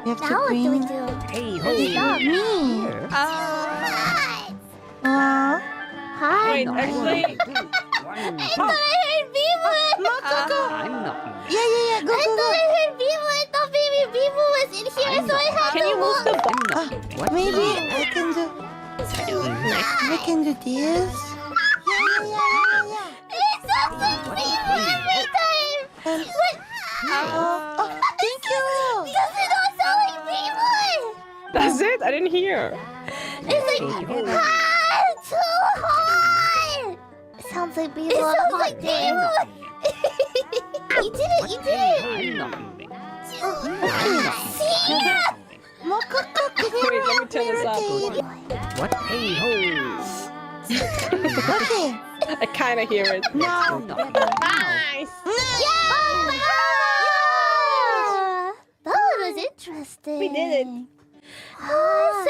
You have to Now what do we bring... do? Hey ho! Stop. Me! Hi! Wait, actually, I thought I heard Biboo! Mococo! I'm not. Yeah, go, I go, thought go! I heard Biboo! I thought baby Biboo was in here, so I had can to you move walk. the What? Maybe I can do... We can do this? Yeah. It's not the Biboo every time! And... What? Oh, thank you! Does it not sound like Biboo? That's it? I didn't hear. It's like hot, too hot. Sounds like Biboo. It sounds like Biboo. You did it! You did it! I'm not moving. See? Mococo, can you Wait, let me turn this up. rotate? What? Hey ho! Okay, I kind of hear it. now... Nice. Yeah! That was interesting. We did it. Oh,